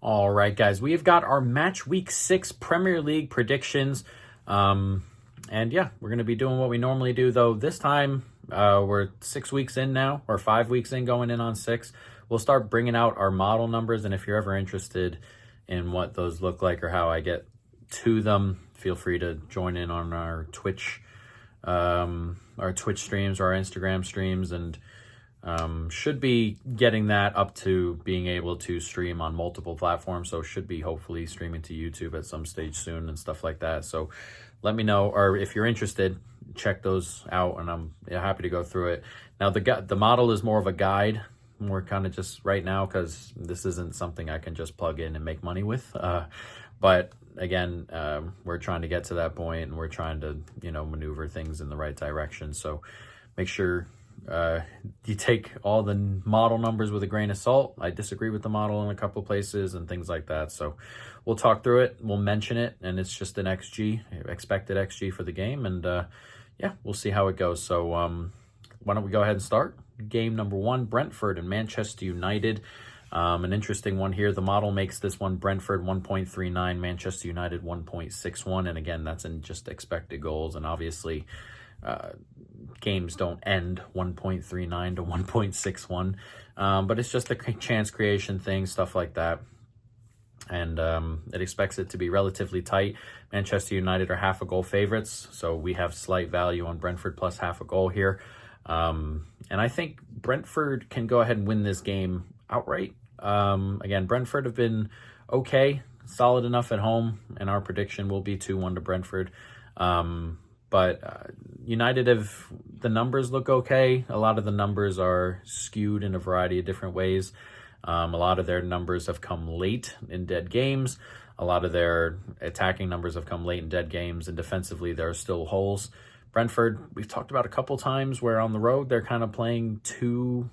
All right, guys, we've got our match week 6 Premier League predictions. And yeah, we're going to be doing what we normally do, though. This time, we're 6 weeks in now, or 5 weeks in, going in on 6. We'll start bringing out our model numbers, and if you're ever interested in what those look like or how I get to them, feel free to join in on our Twitch streams or our Instagram streams, and should be getting that up to being able to stream on multiple platforms. So should be hopefully streaming to YouTube at some stage soon and stuff like that. So let me know, or if you're interested, check those out, and I'm happy to go through it. Now the model is more of a guide, more kind of just right now, because this isn't something I can just plug in and make money with. But again, we're trying to get to that point, and we're trying to maneuver things in the right direction. So make sure you take all the model numbers with a grain of salt. I disagree with the model in a couple places and things like that. So we'll talk through it. We'll mention it, and it's just an expected XG for the game. And yeah, we'll see how it goes. So why don't we go ahead and start? Game number 1, Brentford and Manchester United. An interesting one here. The model makes this one Brentford 1.39, Manchester United 1.61. And again, that's in just expected goals. And obviously, games don't end 1.39 to 1.61, but it's just a chance creation thing, stuff like that. And it expects it to be relatively tight. Manchester United are half a goal favorites, so we have slight value on Brentford plus half a goal here. And I think Brentford can go ahead and win this game outright. Again, Brentford have been okay, solid enough at home, and our prediction will be 2-1 to Brentford. But United the numbers look okay. A lot of the numbers are skewed in a variety of different ways. A lot of their numbers have come late in dead games. A lot of their attacking numbers have come late in dead games, and defensively there are still holes. Brentford, we've talked about a couple times where on the road they're kind of playing too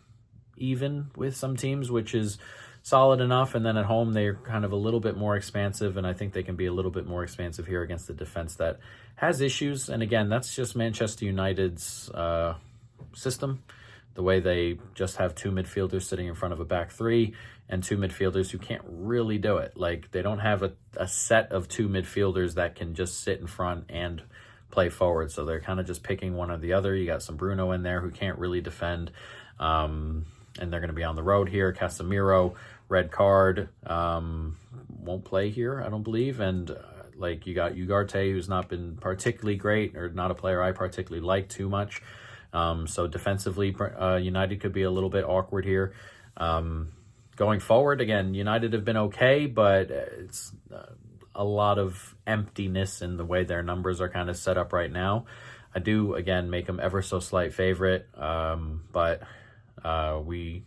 even with some teams, which is solid enough, and then at home they're kind of a little bit more expansive, and I think they can be a little bit more expansive here against the defense that has issues. And again, that's just Manchester United's system, the way they just have 2 midfielders sitting in front of a back 3 and 2 midfielders who can't really do it. Like, they don't have a set of 2 midfielders that can just sit in front and play forward, so they're kind of just picking one or the other. You got some Bruno in there who can't really defend, and they're going to be on the road here. Casemiro, red card, won't play here, I don't believe. And you got Ugarte, who's not been particularly great, or not a player I particularly like too much. So defensively, United could be a little bit awkward here. Going forward, again, United have been okay, but it's a lot of emptiness in the way their numbers are kind of set up right now. I do, again, make them ever so slight favorite, but we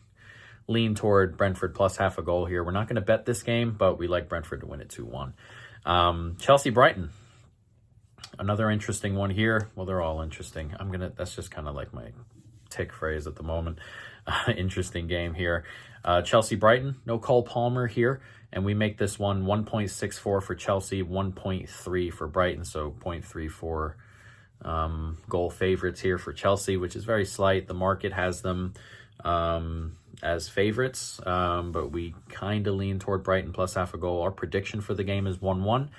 lean toward Brentford plus half a goal here. We're not going to bet this game, but we like Brentford to win it 2-1. Chelsea-Brighton, another interesting one here. Well, they're all interesting. That's just kind of like my tick phrase at the moment. Interesting game here. Chelsea-Brighton, no Cole Palmer here, and we make this one 1.64 for Chelsea, 1.3 for Brighton, so 0.34 goal favorites here for Chelsea, which is very slight. The market has them as favorites, but we kind of lean toward Brighton plus half a goal. Our prediction for the game is 1-1.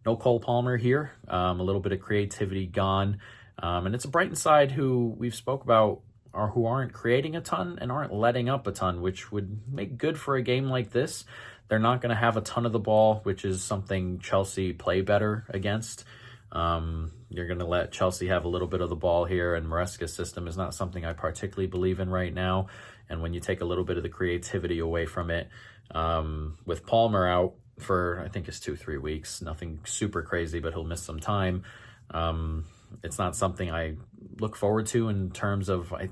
No Cole Palmer here. A little bit of creativity gone, and it's a Brighton side who we've spoke about who aren't creating a ton and aren't letting up a ton, which would make good for a game like this. They're not going to have a ton of the ball, which is something Chelsea play better against. You're going to let Chelsea have a little bit of the ball here, and Maresca's system is not something I particularly believe in right now. And when you take a little bit of the creativity away from it, with Palmer out for, I think it's 2-3 weeks, nothing super crazy, but he'll miss some time. It's not something I look forward to in terms of, I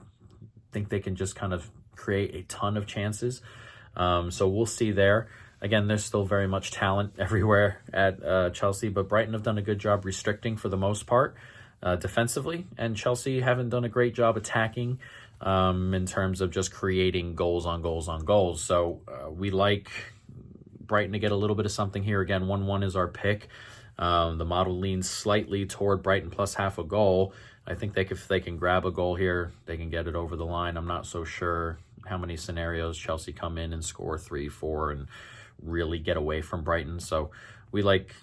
think they can just kind of create a ton of chances. So we'll see there. Again, there's still very much talent everywhere at Chelsea, but Brighton have done a good job restricting for the most part defensively, and Chelsea haven't done a great job attacking in terms of just creating goals on goals on goals. So we like Brighton to get a little bit of something here. Again, 1-1 is our pick. The model leans slightly toward Brighton plus half a goal. I think if they can grab a goal here, they can get it over the line. I'm not so sure how many scenarios Chelsea come in and score 3, 4, and really get away from Brighton. So we like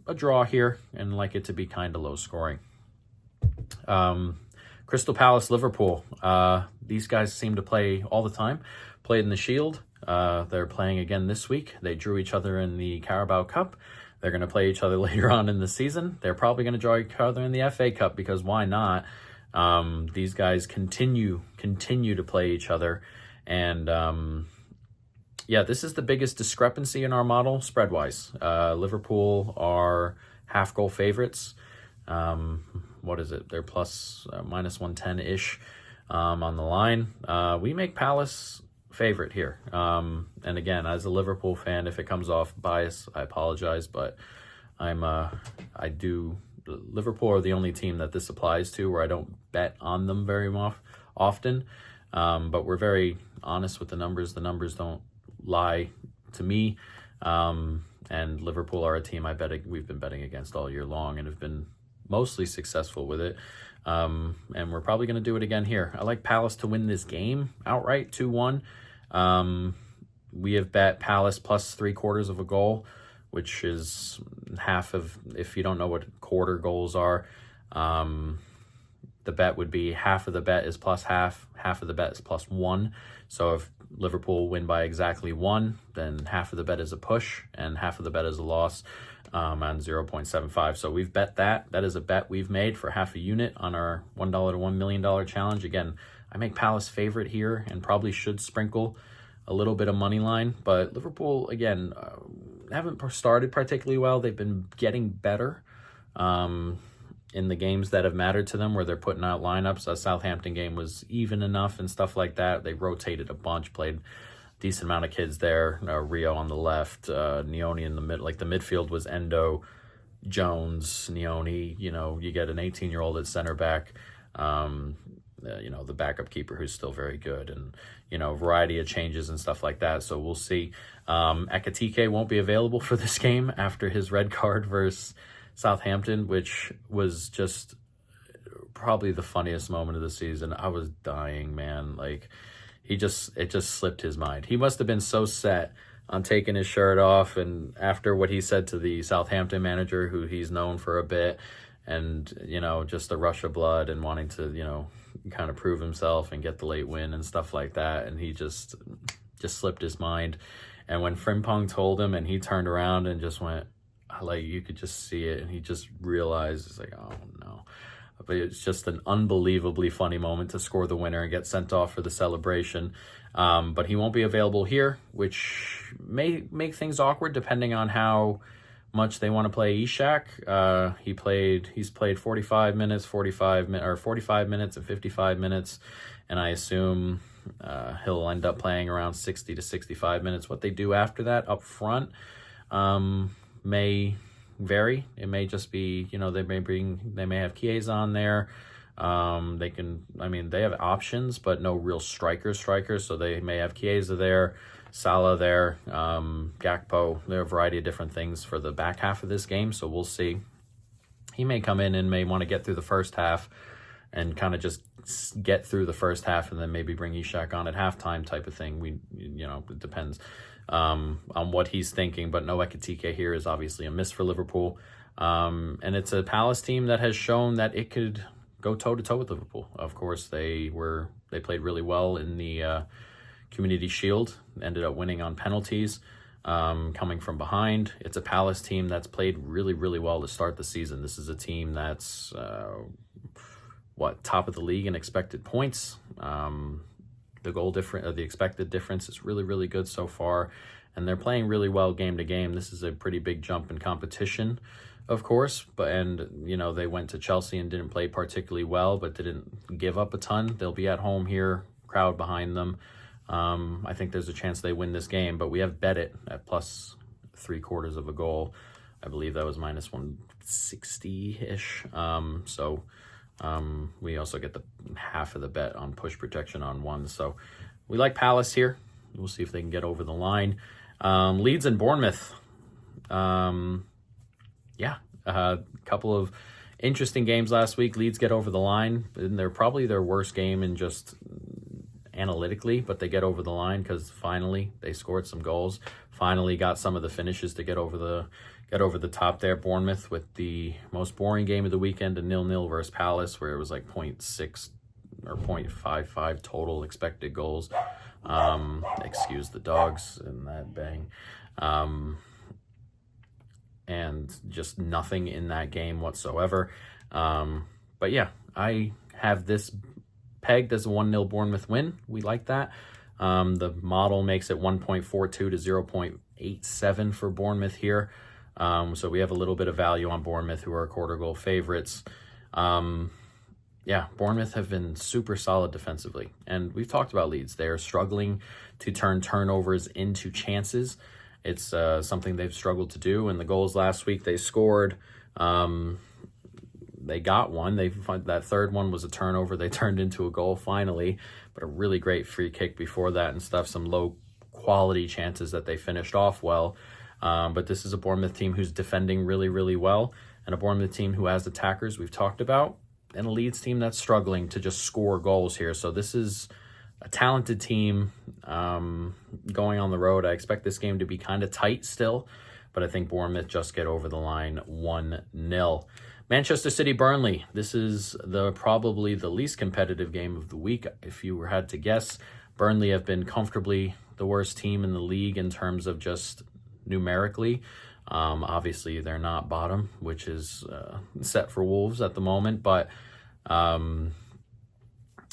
a draw here and like it to be kind of low scoring. Crystal Palace, Liverpool. These guys seem to play all the time. Played in the Shield. They're playing again this week. They drew each other in the Carabao Cup. They're going to play each other later on in the season. They're probably going to draw each other in the FA Cup because why not? These guys continue to play each other. And yeah, this is the biggest discrepancy in our model spread-wise. Liverpool are half-goal favorites. What is it? They're plus minus 110-ish on the line. We make Palace favorite here. And again, as a Liverpool fan, if it comes off bias, I apologize, but Liverpool are the only team that this applies to where I don't bet on them very often. But we're very honest with the numbers. The numbers don't lie to me. And Liverpool are a team we've been betting against all year long and have been mostly successful with it. And we're probably going to do it again here. I like Palace to win this game outright, 2-1. We have bet Palace plus 3/4 of a goal, which is half of, if you don't know what quarter goals are, the bet would be half of the bet is plus half of the bet is plus 1. So if Liverpool win by exactly 1, then half of the bet is a push and half of the bet is a loss on 0.75. So we've bet that. That is a bet we've made for half a unit on our $1 to $1 million challenge. Again, I make Palace favorite here and probably should sprinkle a little bit of money line. But Liverpool, again, haven't started particularly well. They've been getting better in the games that have mattered to them where they're putting out lineups. A Southampton game was even enough and stuff like that. They rotated a bunch, played decent amount of kids there. Rio on the left, Nioni in the mid. Like the midfield was Endo, Jones, Nioni. You get an 18-year-old at center back. The backup keeper who's still very good, and a variety of changes and stuff like that. So we'll see. Ekitike won't be available for this game after his red card versus Southampton, which was just probably the funniest moment of the season. I was dying, man. Like it just slipped his mind. He must have been so set on taking his shirt off, and after what he said to the Southampton manager, who he's known for a bit, and just the rush of blood and wanting to kind of prove himself and get the late win and stuff like that, and he just slipped his mind. And when Frimpong told him and he turned around and just went, like, you could just see it, and he just realized, it's like, oh no. But it's just an unbelievably funny moment to score the winner and get sent off for the celebration. But he won't be available here, which may make things awkward depending on how much they want to play Ishak. He's played 45 minutes and 55 minutes, and I assume he'll end up playing around 60 to 65 minutes. What they do after that up front may vary. It may just be, they may have Chiesa on there. They have options, but no real strikers. So they may have Chiesa there, Salah there, Gakpo. There are a variety of different things for the back half of this game. So we'll see. He may come in and may want to get through the first half and kind of just get through the first half and then maybe bring Ishak on at halftime type of thing. It depends on what he's thinking, but no Ekitike here is obviously a miss for Liverpool. And it's a Palace team that has shown that it could go toe-to-toe with Liverpool. Of course, they played really well in the Community Shield, ended up winning on penalties, coming from behind. It's a Palace team that's played really, really well to start the season. This is a team that's top of the league in expected points. The expected difference is really, really good so far, and they're playing really well game to game. This is a pretty big jump in competition, of course, they went to Chelsea and didn't play particularly well, but didn't give up a ton. They'll be at home here, crowd behind them. I think there's a chance they win this game, but we have bet it at plus 3/4 of a goal. I believe that was minus 160-ish. We also get the half of the bet on push protection on one. So we like Palace here. We'll see if they can get over the line. Leeds and Bournemouth. A couple of interesting games last week. Leeds get over the line, and they're probably their worst game in just analytically, but they get over the line because finally they scored some goals. Finally got some of the finishes to get over the top there. Bournemouth with the most boring game of the weekend, a 0-0 versus Palace, where it was like 0.6 or 0.55 total expected goals. Excuse the dogs in that bang. And just nothing in that game whatsoever. But yeah, I have this pegged as a 1-0 Bournemouth win. We like that. The model makes it 1.42 to 0.87 for Bournemouth here. So we have a little bit of value on Bournemouth, who are quarter goal favorites. Yeah, Bournemouth have been super solid defensively. And we've talked about Leeds. They are struggling to turn turnovers into chances. It's something they've struggled to do. And the goals last week they scored, they got one. That third one was a turnover. They turned into a goal finally, but a really great free kick before that and stuff. Some low quality chances that they finished off well. But this is a Bournemouth team who's defending really, really well, and a Bournemouth team who has attackers we've talked about, and a Leeds team that's struggling to just score goals here. So this is a talented team going on the road. I expect this game to be kind of tight still, but I think Bournemouth just get over the line 1-0. Manchester City Burnley. This is probably the least competitive game of the week. If you had to guess, Burnley have been comfortably the worst team in the league in terms of just numerically. Obviously, they're not bottom, which is set for Wolves at the moment, but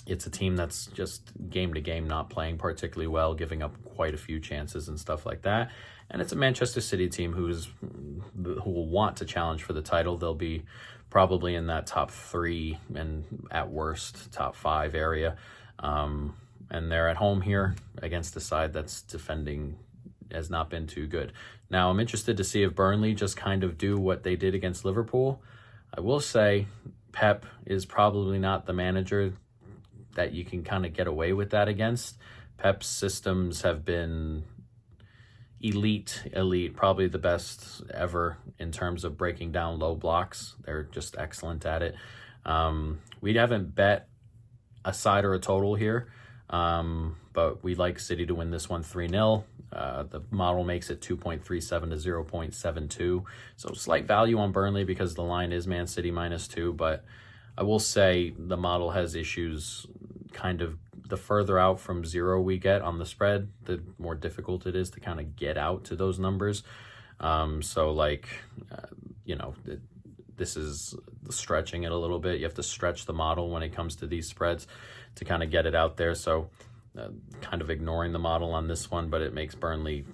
it's a team that's just game to game not playing particularly well, giving up quite a few chances and stuff like that. And it's a Manchester City team who will want to challenge for the title. They'll be probably in that top 3 and at worst top 5 area. And they're at home here against a side that's defending has not been too good. Now, I'm interested to see if Burnley just kind of do what they did against Liverpool. I will say Pep is probably not the manager that you can kind of get away with that against. Pep's systems have been elite, probably the best ever in terms of breaking down low blocks. They're just excellent at it. We haven't bet a side or a total here, but we like City to win this one 3-0. The model makes it 2.37 to 0.72. So slight value on Burnley because the line is Man City -2, but I will say the model has issues kind of the further out from 0 we get on the spread, the more difficult it is to kind of get out to those numbers. This is stretching it a little bit. You have to stretch the model when it comes to these spreads to kind of get it out there. So kind of ignoring the model on this one, but it makes Burnley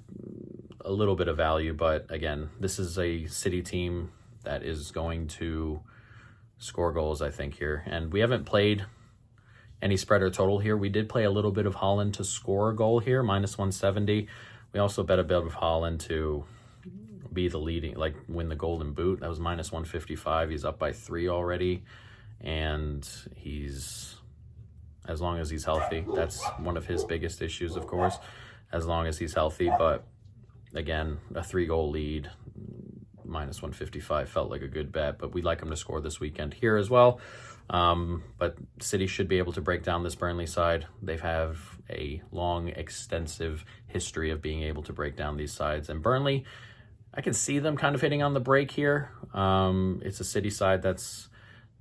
a little bit of value. But again, this is a City team that is going to score goals, I think, here. And we haven't played any spread or total here. We did play a little bit of Haaland to score a goal here, -170. We also bet a bit of Haaland to be the leading, like win the golden boot. That was -155. He's up by 3 already. And as long as he's healthy, that's one of his biggest issues, of course, as long as he's healthy. But again, a 3-goal lead, -155 felt like a good bet, but we'd like him to score this weekend here as well. But City should be able to break down this Burnley side. They have a long, extensive history of being able to break down these sides. And Burnley, I can see them kind of hitting on the break here. It's a City side that's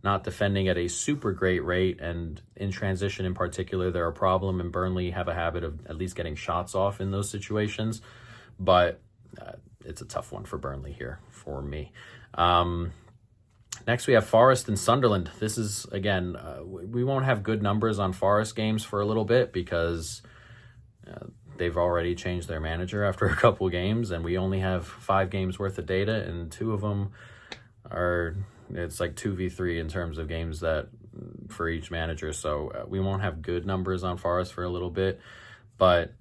not defending at a super great rate, and in transition in particular, they're a problem, and Burnley have a habit of at least getting shots off in those situations. But it's a tough one for Burnley here for me. Next, we have Forest and Sunderland. This is, again, we won't have good numbers on Forest games for a little bit because they've already changed their manager after a couple games, and we only have 5 games worth of data, and 2 of them are, it's like 2v3 in terms of games that for each manager. So we won't have good numbers on Forest for a little bit, but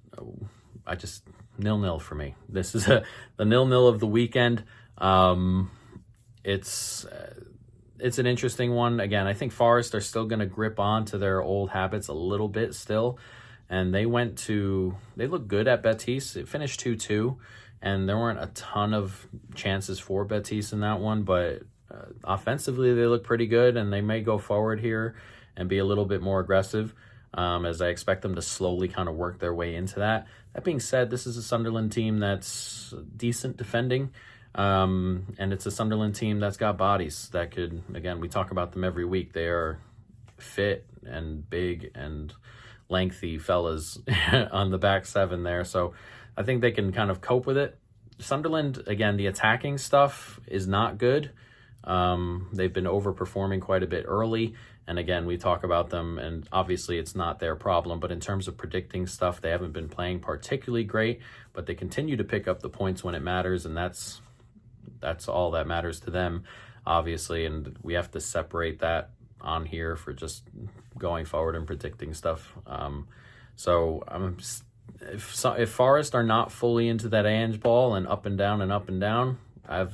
I just 0-0 for me. This is the 0-0 of the weekend. It's an interesting one. Again, I think Forest are still going to grip on to their old habits a little bit still. And they look good at Betis. It finished 2-2, and there weren't a ton of chances for Betis in that one, but offensively they look pretty good, and they may go forward here and be a little bit more aggressive. as I expect them to slowly kind of work their way into that. That being said, this is a Sunderland team that's decent defending, and it's a Sunderland team that's got bodies that could, again, we talk about them every week. They are fit and big and lengthy fellas on the back seven there. So I think they can kind of cope with it. Sunderland, again, the attacking stuff is not good. They've been overperforming quite a bit early. And again, we talk about them, and obviously it's not their problem. But in terms of predicting stuff, they haven't been playing particularly great, but they continue to pick up the points when it matters. And that's all that matters to them, obviously. And we have to separate that on here for just going forward and predicting stuff. If Forest are not fully into that Ange ball and up and down and up and down, I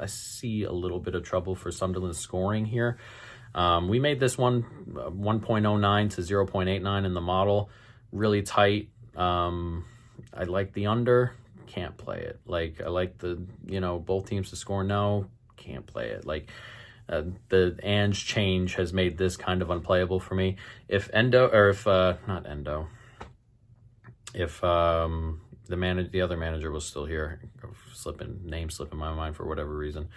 see a little bit of trouble for Sunderland scoring here. We made this one 1.09 to 0.89 in the model, really tight. I like the under, can't play it. Like, I like the, both teams to score no, can't play it. Like, the Ange change has made this kind of unplayable for me. If the other manager was still here, name slipping my mind for whatever reason,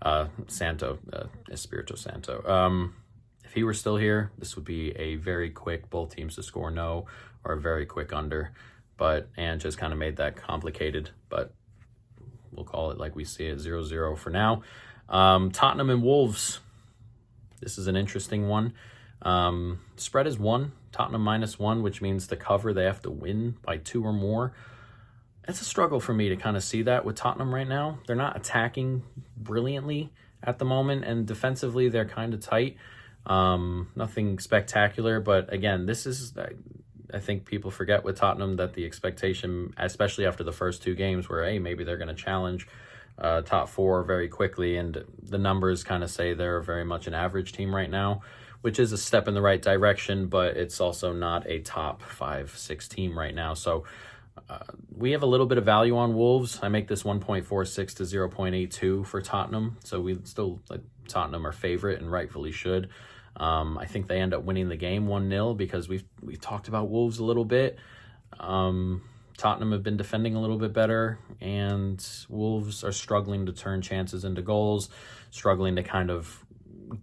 Espirito Santo. If he were still here, this would be a very quick both teams to score no, or a very quick under. But Ange has kind of made that complicated, but we'll call it like we see it, 0-0 for now. Tottenham and Wolves. This is an interesting one. Spread is 1, Tottenham -1, which means to cover they have to win by 2 or more. It's a struggle for me to kind of see that with Tottenham right now. They're not attacking brilliantly at the moment, and defensively they're kind of tight. Nothing spectacular, but again, this is, I think people forget with Tottenham that the expectation, especially after the first 2 games, where, hey, maybe they're going to challenge top 4 very quickly, and the numbers kind of say they're very much an average team right now, which is a step in the right direction, but it's also not a top 5-6 team right now. So we have a little bit of value on Wolves. I make this 1.46 to 0.82 for Tottenham. So we still, Tottenham are favorite and rightfully should. I think they end up winning the game 1-0 because we've talked about Wolves a little bit. Tottenham have been defending a little bit better, and Wolves are struggling to turn chances into goals, struggling to kind of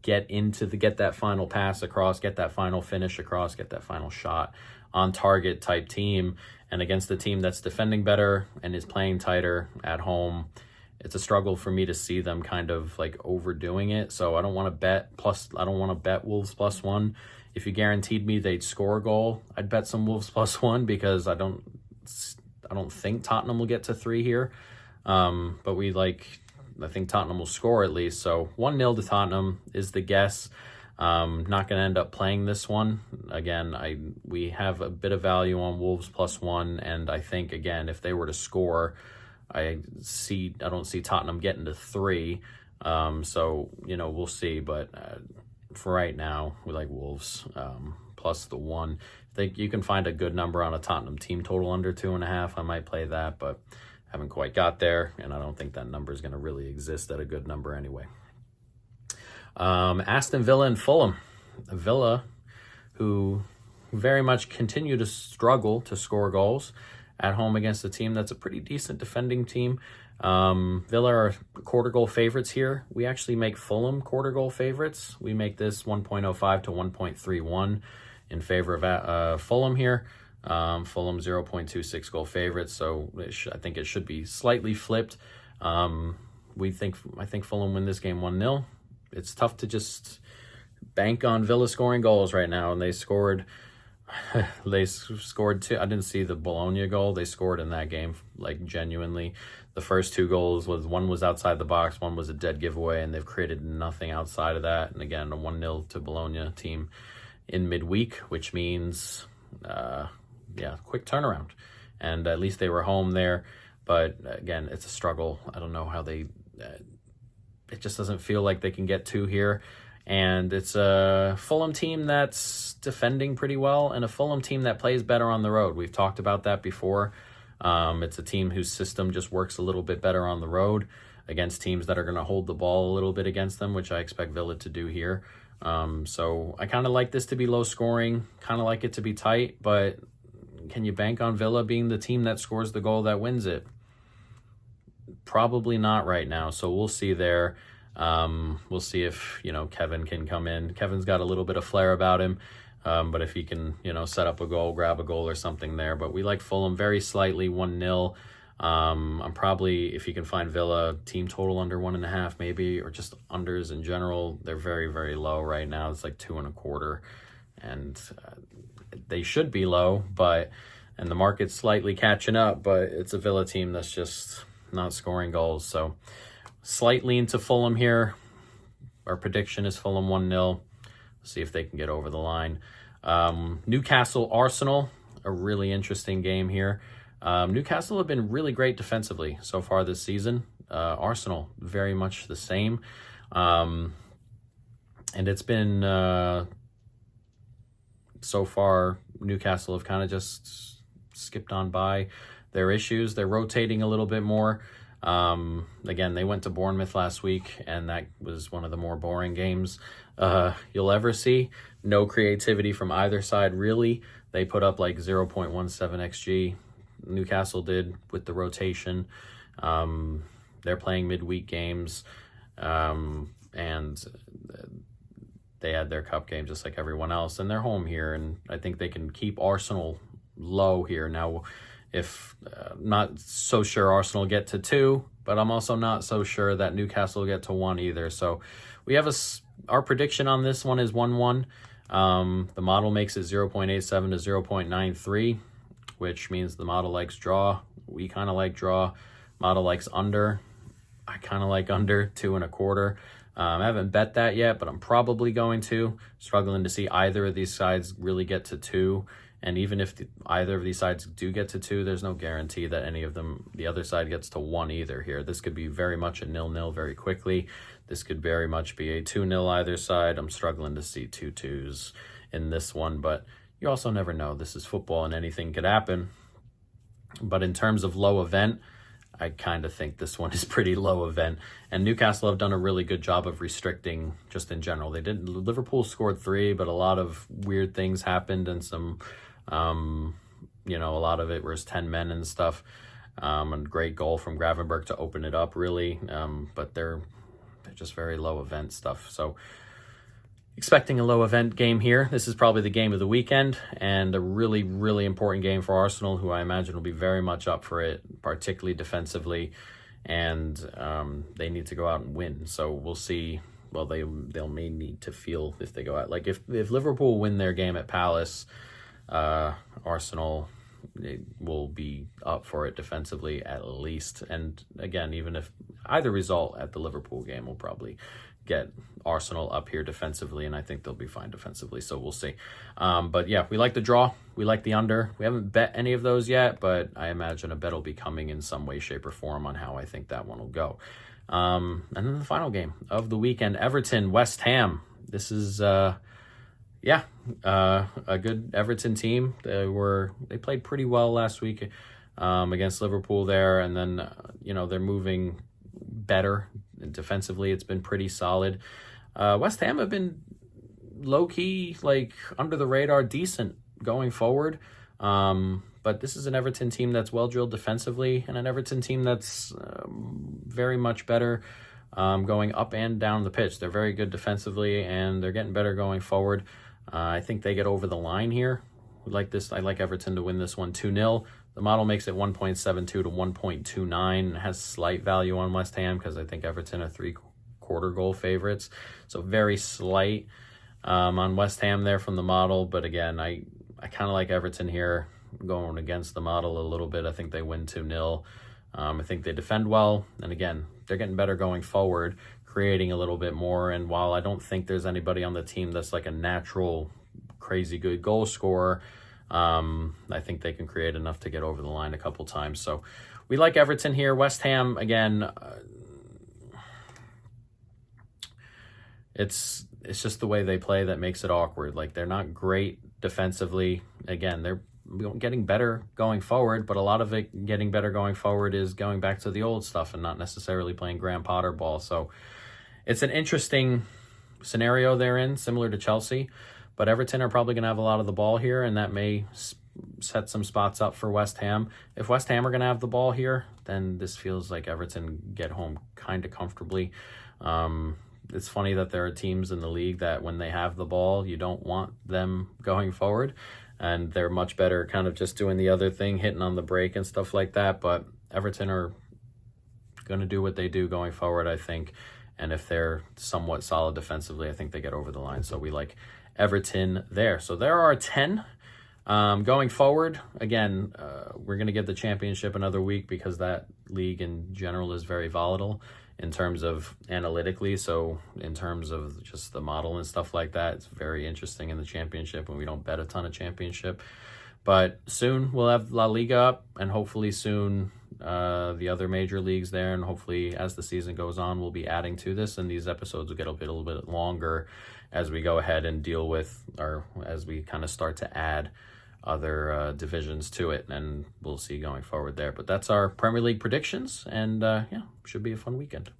get that final pass across, get that final finish across, get that final shot on target type team. And against a team that's defending better and is playing tighter at home, it's a struggle for me to see them kind of like overdoing it. So I don't want to bet Wolves +1. If you guaranteed me they'd score a goal, I'd bet some Wolves +1, because I don't think Tottenham will get to 3 here. But I think Tottenham will score at least. So 1-0 to Tottenham is the guess. Not going to end up playing this one. Again, we have a bit of value on Wolves +1, and I think, again, if they were to score, I don't see Tottenham getting to 3. So, we'll see. But for right now, we like Wolves plus the 1. I think you can find a good number on a Tottenham team total under 2.5. I might play that, but haven't quite got there, and I don't think that number is going to really exist at a good number anyway. Aston Villa and Fulham. Villa, who very much continue to struggle to score goals at home against a team that's a pretty decent defending team. Villa are quarter goal favorites here. We actually make Fulham quarter goal favorites. We make this 1.05 to 1.31 in favor of Fulham here. Fulham 0.26 goal favorites, so I think it should be slightly flipped. I think Fulham win this game 1-0. It's tough to just bank on Villa scoring goals right now, and they scored 2. I didn't see the Bologna goal. They scored in that game, genuinely. The first 2 goals one was outside the box, one was a dead giveaway, and they've created nothing outside of that. And again, a 1-0 to Bologna team in midweek, which means quick turnaround. And at least they were home there. But again, it's a struggle. I don't know how they... it just doesn't feel like they can get 2 here. And it's a Fulham team that's defending pretty well, and a Fulham team that plays better on the road. We've talked about that before. It's a team whose system just works a little bit better on the road against teams that are going to hold the ball a little bit against them, which I expect Villa to do here. So I kind of like this to be low scoring, kind of like it to be tight, but can you bank on Villa being the team that scores the goal that wins it? Probably not right now. So we'll see there. We'll see if, Kevin can come in. Kevin's got a little bit of flair about him. But if he can, set up a goal, grab a goal or something there. But we like Fulham very slightly, 1-0. I'm probably, if you can find Villa, team total under 1.5 maybe, or just unders in general, they're very, very low right now. It's like 2.25. And they should be low, and the market's slightly catching up, but it's a Villa team that's just not scoring goals. So slightly into Fulham here. Our prediction is Fulham 1-0. See if they can get over the line. Newcastle, Arsenal, a really interesting game here. Newcastle have been really great defensively so far this season. Arsenal, very much the same. And it's been, so far, Newcastle have kind of just skipped on by their issues. They're rotating a little bit more. Again, they went to Bournemouth last week, and that was one of the more boring games you'll ever see. No creativity from either side, really. They put up like 0.17 XG. Newcastle did with the rotation. They're playing midweek games, and they had their cup game just like everyone else, and they're home here, and I think they can keep Arsenal low here. Now, if not so sure Arsenal get to 2, but I'm also not so sure that Newcastle will get to 1 either. So we have our prediction on this one is 1-1. The model makes it 0.87 to 0.93, which means the model likes draw. We kind of like draw. Model likes under. I kind of like under 2.25. I haven't bet that yet, but I'm probably going to. Struggling to see either of these sides really get to 2. And even if either of these sides do get to 2, there's no guarantee that any of them, the other side gets to 1 either here. This could be very much a 0-0 very quickly. This could very much be a 2-0 either side. I'm struggling to see 2-2s in this one, but you also never know. This is football and anything could happen. But in terms of low event, I kind of think this one is pretty low event. And Newcastle have done a really good job of restricting just in general. Liverpool scored 3, but a lot of weird things happened and some, a lot of it was 10 men and stuff. A great goal from Gravenberch to open it up, really. But they're just very low event stuff. So expecting a low event game here. This is probably the game of the weekend and a really, really important game for Arsenal, who I imagine will be very much up for it, particularly defensively. And they need to go out and win. So we'll see. Well, they'll may need to feel if they go out. Like if Liverpool win their game at Palace, Arsenal will be up for it defensively at least. And again, even if either result at the Liverpool game will probably get Arsenal up here defensively, and I think they'll be fine defensively, so we'll see. But yeah, we like the draw. We like the under. We haven't bet any of those yet, but I imagine a bet will be coming in some way, shape, or form on how I think that one will go. And then the final game of the weekend, Everton, West Ham. This is a good Everton team. They played pretty well last week against Liverpool there, and then they're moving better defensively. It's been pretty solid. West Ham have been low-key, like under the radar, decent going forward. But this is an Everton team that's well-drilled defensively, and an Everton team that's very much better going up and down the pitch. They're very good defensively, and they're getting better going forward. I think they get over the line here. We like this. I like Everton to win this one 2-0. The model makes it 1.72 to 1.29. It has slight value on West Ham because I think Everton are 3/4 goal favorites. So very slight on West Ham there from the model. But again, I kind of like Everton here going against the model a little bit. I think they win 2-0. I think they defend well. And again, they're getting better going forward, creating a little bit more. And while I don't think there's anybody on the team that's like a natural, crazy good goal scorer, I think they can create enough to get over the line a couple times. So we like Everton here. West Ham, again, it's just the way they play that makes it awkward. Like, they're not great defensively. Again, they're getting better going forward, but a lot of it getting better going forward is going back to the old stuff and not necessarily playing Graham Potter ball. So it's an interesting scenario they're in, similar to Chelsea, but Everton are probably going to have a lot of the ball here, and that may set some spots up for West Ham. If West Ham are going to have the ball here, then this feels like Everton get home kind of comfortably. It's funny that there are teams in the league that when they have the ball, you don't want them going forward, and they're much better kind of just doing the other thing, hitting on the break and stuff like that. But Everton are going to do what they do going forward, I think. And if they're somewhat solid defensively, I think they get over the line. So we like Everton there. So there are 10. Going forward, again, we're going to give the championship another week because that league in general is very volatile in terms of analytically. So in terms of just the model and stuff like that, it's very interesting in the championship, and we don't bet a ton of championship. But soon we'll have La Liga up, and hopefully soon the other major leagues there, and hopefully as the season goes on, we'll be adding to this, and these episodes will get a little bit longer as we go ahead and deal with, or as we kind of start to add other divisions to it, and we'll see going forward there. But that's our Premier League predictions, and yeah, should be a fun weekend.